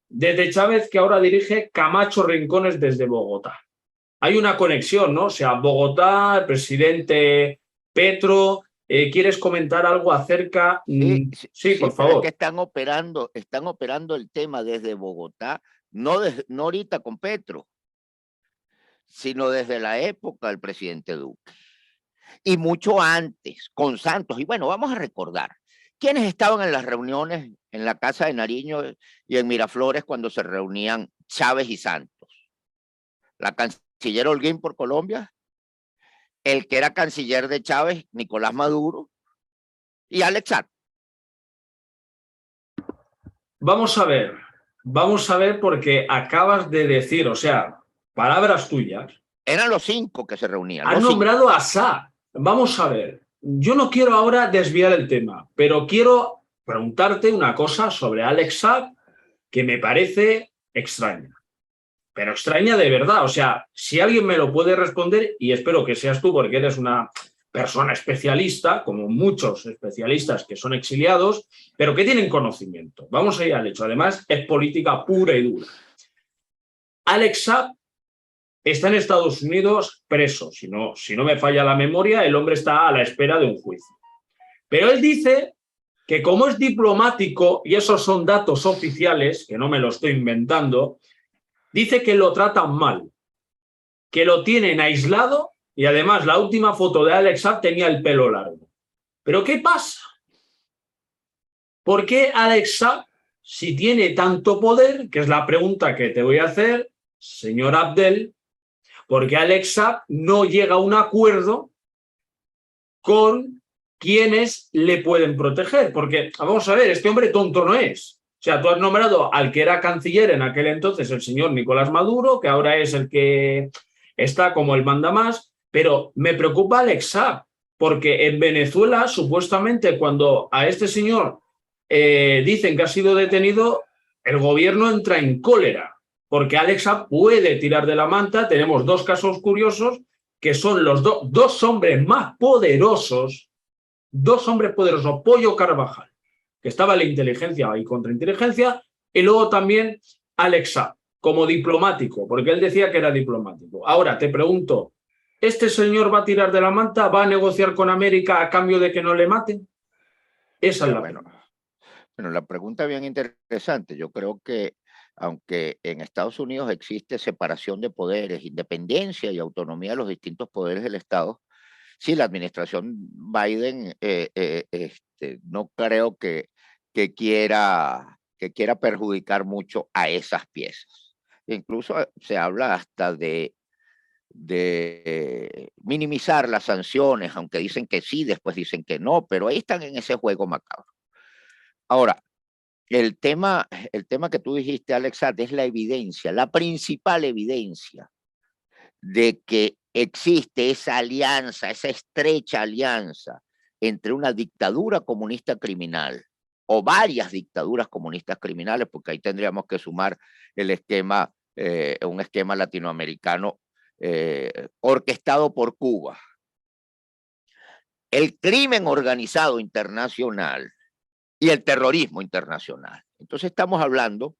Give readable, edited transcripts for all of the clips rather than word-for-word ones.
desde Chávez, que ahora dirige Camacho Rincones desde Bogotá. Hay una conexión, ¿no? O sea, Bogotá, el presidente Petro. ¿Quieres comentar algo acerca? Sí, sí, Sí, sí, por pero es que favor. están operando el tema desde Bogotá, no ahorita con Petro, sino desde la época del presidente Duque. Y mucho antes, con Santos. Y bueno, vamos a recordar, ¿quiénes estaban en las reuniones en la Casa de Nariño y en Miraflores cuando se reunían Chávez y Santos? La canciller Holguín por Colombia, el que era canciller de Chávez, Nicolás Maduro, y Alex Saab. Vamos a ver porque acabas de decir, o sea, palabras tuyas. Eran los 5 que se reunían, Han los 5. nombrado a Saab. Vamos a ver. Yo no quiero ahora desviar el tema, pero quiero preguntarte una cosa sobre Alex Saab que me parece extraña. Pero extraña de verdad. O sea, si alguien me lo puede responder, y espero que seas tú porque eres una persona especialista, como muchos especialistas que son exiliados, pero que tienen conocimiento. Vamos a ir al hecho. Además, es política pura y dura. Alex Saab está en Estados Unidos preso. Si no me falla la memoria, el hombre está a la espera de un juicio. Pero él dice que como es diplomático, y esos son datos oficiales, que no me lo estoy inventando, dice que lo tratan mal, que lo tienen aislado y además la última foto de Alex Saab tenía el pelo largo. ¿Pero qué pasa? ¿Por qué Alex Saab, si tiene tanto poder, que es la pregunta que te voy a hacer, señor Abdel, porque Alex Saab no llega a un acuerdo con quienes le pueden proteger? Porque, vamos a ver, este hombre tonto no es. O sea, tú has nombrado al que era canciller en aquel entonces, el señor Nicolás Maduro, que ahora es el que está como el mandamás, pero me preocupa Alex Saab, porque en Venezuela, supuestamente, cuando a este señor dicen que ha sido detenido, el gobierno entra en cólera, porque Alex Saab puede tirar de la manta. Tenemos dos casos curiosos, que son los dos hombres más poderosos, Pollo Carvajal, que estaba en la inteligencia y contrainteligencia, y luego también Alex Saab, como diplomático, porque él decía que era diplomático. Ahora te pregunto, ¿este señor va a tirar de la manta? ¿Va a negociar con América a cambio de que no le maten? Esa es la pregunta. Bueno, la pregunta es bien interesante. Yo creo que aunque en Estados Unidos existe separación de poderes, independencia y autonomía de los distintos poderes del Estado, sí, la administración Biden no creo que quiera perjudicar mucho a esas piezas. Incluso se habla hasta de minimizar las sanciones, aunque dicen que sí, después dicen que no, pero ahí están en ese juego macabro. Ahora, el tema que tú dijiste, Alexa, es la evidencia, la principal evidencia de que existe esa alianza, esa estrecha alianza entre una dictadura comunista criminal o varias dictaduras comunistas criminales, porque ahí tendríamos que sumar un esquema latinoamericano orquestado por Cuba. El crimen organizado internacional y el terrorismo internacional. Entonces estamos hablando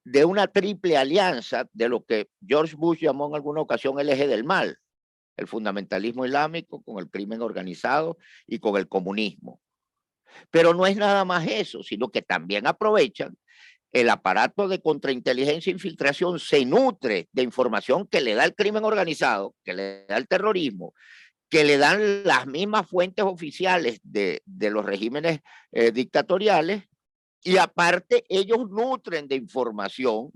de una triple alianza de lo que George Bush llamó en alguna ocasión el eje del mal, el fundamentalismo islámico con el crimen organizado y con el comunismo. Pero no es nada más eso, sino que también aprovechan el aparato de contrainteligencia e infiltración, se nutre de información que le da el crimen organizado, que le da el terrorismo, que le dan las mismas fuentes oficiales de los regímenes dictatoriales, y aparte ellos nutren de información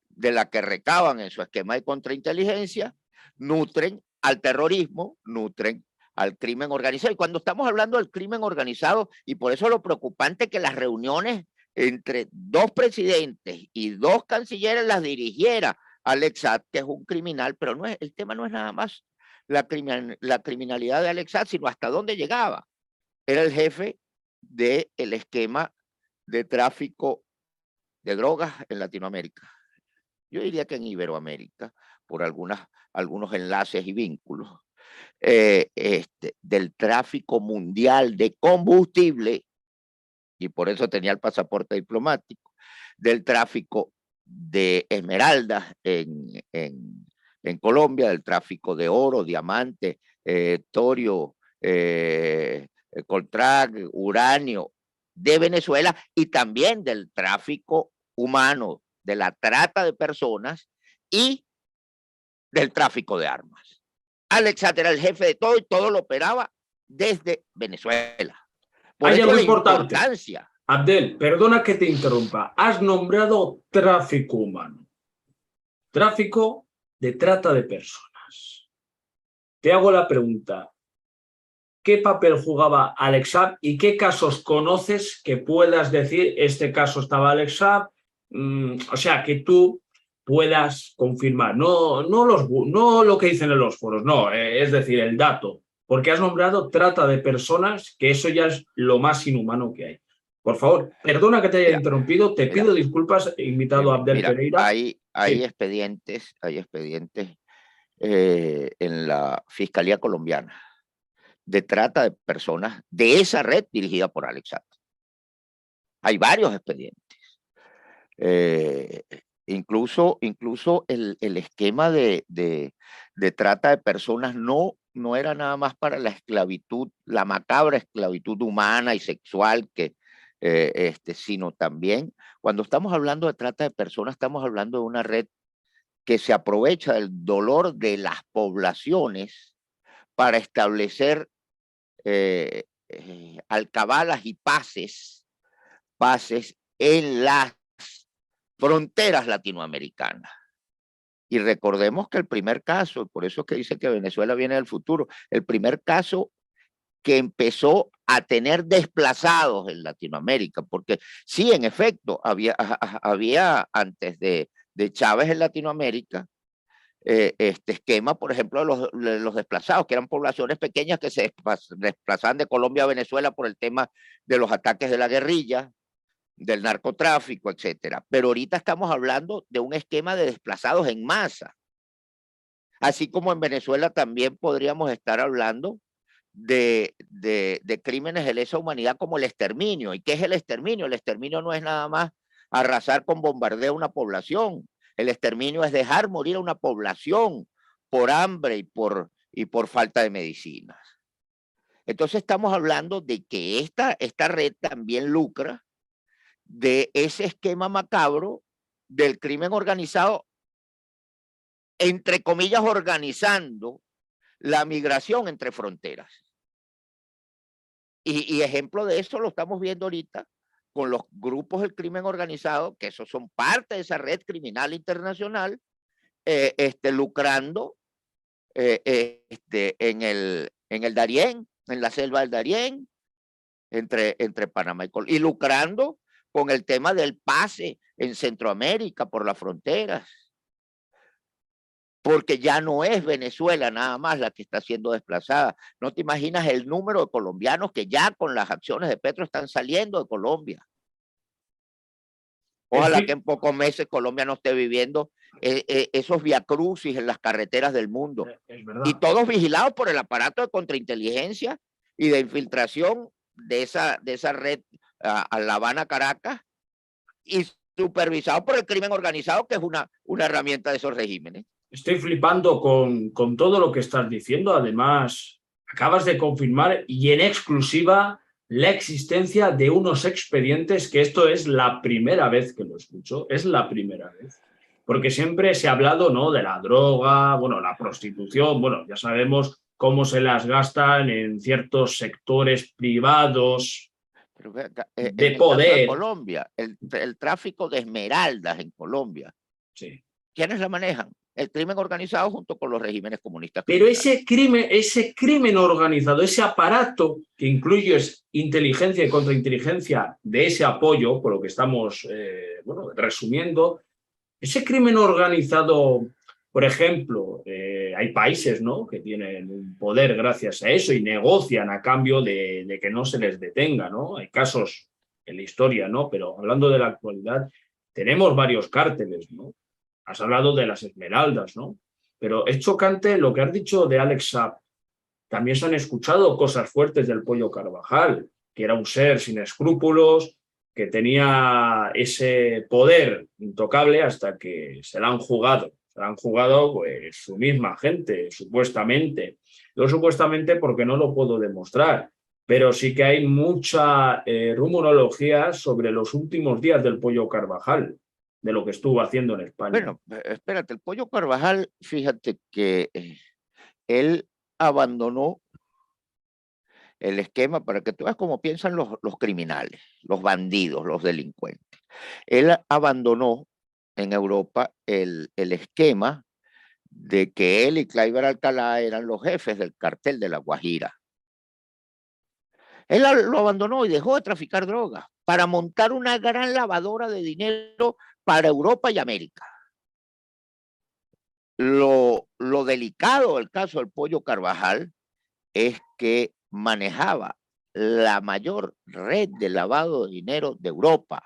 de la que recaban en su esquema de contrainteligencia, nutren al terrorismo, nutren al crimen organizado. Y cuando estamos hablando del crimen organizado, y por eso lo preocupante que las reuniones entre dos presidentes y dos cancilleres las dirigiera Alex Saab, que es un criminal, pero el tema no es nada más la criminalidad de Alex Saab, sino hasta dónde llegaba. Era el jefe del esquema de tráfico de drogas en Latinoamérica. Yo diría que en Iberoamérica, por algunos enlaces y vínculos, del tráfico mundial de combustible, y por eso tenía el pasaporte diplomático, del tráfico de esmeraldas en Colombia, del tráfico de oro, diamante, torio, coltrac, uranio de Venezuela, y también del tráfico humano, de la trata de personas y del tráfico de armas. Alex Saab era el jefe de todo y todo lo operaba desde Venezuela. Por Hay eso algo la importante. importancia. Abdel, perdona que te interrumpa. Has nombrado tráfico humano. Tráfico de trata de personas. Te hago la pregunta. ¿Qué papel jugaba Alex Saab y qué casos conoces que puedas decir este caso estaba Alex Saab? O sea, que tú puedas confirmar, no lo que dicen en los foros, no, es decir, el dato, porque has nombrado trata de personas, que eso ya es lo más inhumano que hay. Por favor, perdona que te haya Mira, interrumpido, te pido disculpas, he invitado a Abdel mira, Pereira. hay Sí. expedientes en la Fiscalía colombiana de trata de personas de esa red dirigida por Alex Saab. Hay varios expedientes. Incluso el esquema de trata de personas no era nada más para la esclavitud, la macabra esclavitud humana y sexual, sino también cuando estamos hablando de trata de personas, estamos hablando de una red que se aprovecha del dolor de las poblaciones para establecer alcabalas y pases en las fronteras latinoamericanas. Y recordemos que el primer caso, por eso es que dice que Venezuela viene del futuro, el primer caso que empezó a tener desplazados en Latinoamérica, porque sí, en efecto, había antes de Chávez en Latinoamérica, este esquema, por ejemplo, de los desplazados, que eran poblaciones pequeñas que se desplazaban de Colombia a Venezuela por el tema de los ataques de la guerrilla, del narcotráfico, etcétera. Pero ahorita estamos hablando de un esquema de desplazados en masa. Así como en Venezuela también podríamos estar hablando de crímenes de lesa humanidad como el exterminio. ¿Y qué es el exterminio? El exterminio no es nada más arrasar con bombardeo una población. El exterminio es dejar morir a una población por hambre y por falta de medicinas. Entonces estamos hablando de que esta red también lucra de ese esquema macabro del crimen organizado, entre comillas, organizando la migración entre fronteras. Y ejemplo de eso lo estamos viendo ahorita con los grupos del crimen organizado, que esos son parte de esa red criminal internacional, lucrando en el Darién, en la selva del Darién, entre Panamá y Colombia, y lucrando con el tema del pase en Centroamérica por las fronteras, porque ya no es Venezuela nada más la que está siendo desplazada. No te imaginas el número de colombianos que ya con las acciones de Petro están saliendo de Colombia. Ojalá que en pocos meses Colombia no esté viviendo esos viacrucis en las carreteras del mundo. Es verdad. Y todos vigilados por el aparato de contrainteligencia y de infiltración de esa red a La Habana, Caracas, y supervisado por el crimen organizado, que es una herramienta de esos regímenes. Estoy flipando con todo lo que estás diciendo. Además, acabas de confirmar y en exclusiva la existencia de unos expedientes, que esto es la primera vez que lo escucho, es la primera vez. Porque siempre se ha hablado, ¿no?, de la droga, bueno, la prostitución, bueno, ya sabemos cómo se las gastan en ciertos sectores privados de poder. Caso de Colombia, el tráfico de esmeraldas en Colombia, sí. ¿Quiénes la manejan? El crimen organizado junto con los regímenes comunistas. Pero ese crimen organizado, ese aparato que incluye inteligencia y contrainteligencia de ese apoyo, por lo que estamos resumiendo, ese crimen organizado, por ejemplo, hay países, ¿no?, que tienen un poder gracias a eso y negocian a cambio de que no se les detenga, ¿no? Hay casos en la historia, ¿no? Pero hablando de la actualidad, tenemos varios cárteles, ¿no? Has hablado de las esmeraldas, ¿no? Pero es chocante lo que has dicho de Alex Saab. También se han escuchado cosas fuertes del Pollo Carvajal, que era un ser sin escrúpulos, que tenía ese poder intocable hasta que se la han jugado. Se la han jugado pues su misma gente, supuestamente. Yo supuestamente porque no lo puedo demostrar, pero sí que hay mucha rumorología sobre los últimos días del Pollo Carvajal, de lo que estuvo haciendo en España. Bueno, espérate, el Pollo Carvajal, fíjate que él abandonó el esquema para que tú veas cómo piensan los criminales, los bandidos, los delincuentes. Él abandonó en Europa el esquema de que él y Kleiber Alcalá eran los jefes del cartel de La Guajira. Él lo abandonó y dejó de traficar drogas para montar una gran lavadora de dinero para Europa y América. Lo delicado del caso del Pollo Carvajal es que manejaba la mayor red de lavado de dinero de Europa.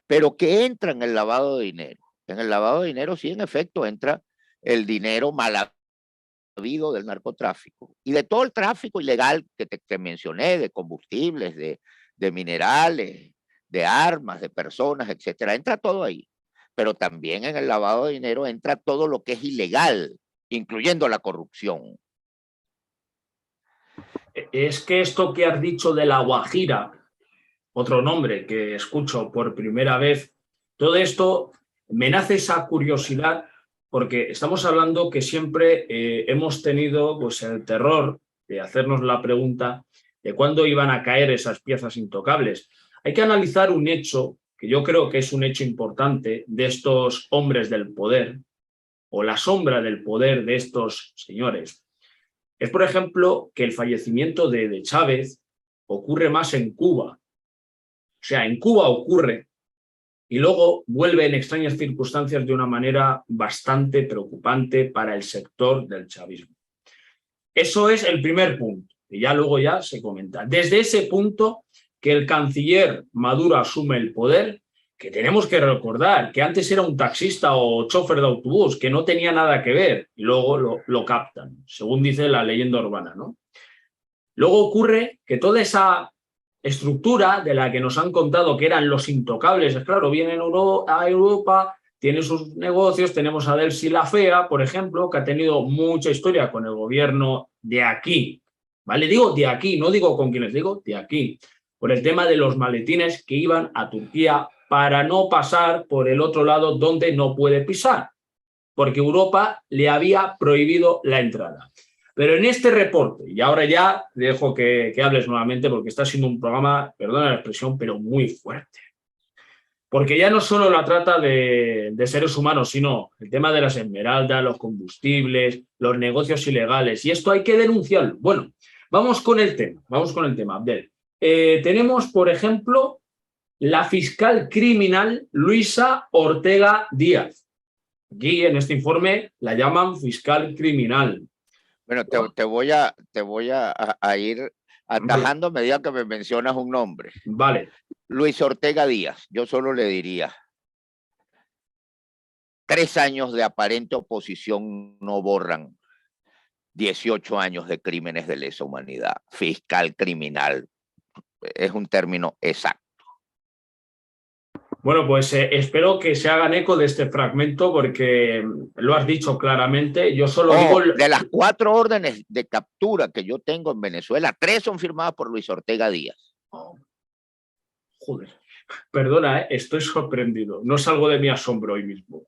Pero ¿qué entra en el lavado de dinero? En el lavado de dinero sí, en efecto, entra el dinero mal habido del narcotráfico y de todo el tráfico ilegal que te mencioné, de combustibles, de minerales, de armas, de personas, etcétera. Entra todo ahí. Pero también en el lavado de dinero entra todo lo que es ilegal, incluyendo la corrupción. Es que esto que has dicho de La Guajira, otro nombre que escucho por primera vez, todo esto me nace esa curiosidad porque estamos hablando que siempre hemos tenido pues, el terror de hacernos la pregunta de cuándo iban a caer esas piezas intocables. Hay que analizar un hecho que yo creo que es un hecho importante de estos hombres del poder o la sombra del poder de estos señores. Es, por ejemplo, que el fallecimiento de Chávez ocurre más en Cuba. O sea, en Cuba ocurre y luego vuelve en extrañas circunstancias de una manera bastante preocupante para el sector del chavismo. Eso es el primer punto, y ya luego ya se comenta. Desde ese punto que el canciller Maduro asume el poder, que tenemos que recordar que antes era un taxista o chofer de autobús, que no tenía nada que ver, y luego lo captan, según dice la leyenda urbana, ¿no? Luego ocurre que toda esa estructura de la que nos han contado que eran los intocables, claro, vienen a Europa, tienen sus negocios, tenemos a Delcy la Fea, por ejemplo, que ha tenido mucha historia con el gobierno de aquí, ¿vale? Digo de aquí, no digo con quienes digo, de aquí, por el tema de los maletines que iban a Turquía para no pasar por el otro lado donde no puede pisar, porque Europa le había prohibido la entrada. Pero en este reporte, y ahora ya dejo que hables nuevamente porque está siendo un programa, perdona la expresión, pero muy fuerte. Porque ya no solo la trata de seres humanos, sino el tema de las esmeraldas, los combustibles, los negocios ilegales. Y esto hay que denunciarlo. Bueno, vamos con el tema, Abdel. Tenemos, por ejemplo, la fiscal criminal Luisa Ortega Díaz. Aquí en este informe la llaman fiscal criminal. Bueno, te voy a ir atajando a medida que me mencionas un nombre. Vale. Luis Ortega Díaz, yo solo le diría, 3 años de aparente oposición no borran 18 años de crímenes de lesa humanidad. Fiscal criminal, es un término exacto. Bueno, pues espero que se hagan eco de este fragmento porque lo has dicho claramente. Yo solo digo... De las 4 órdenes de captura que yo tengo en Venezuela, 3 son firmadas por Luis Ortega Díaz. Oh, joder, perdona, estoy sorprendido. No salgo de mi asombro hoy mismo.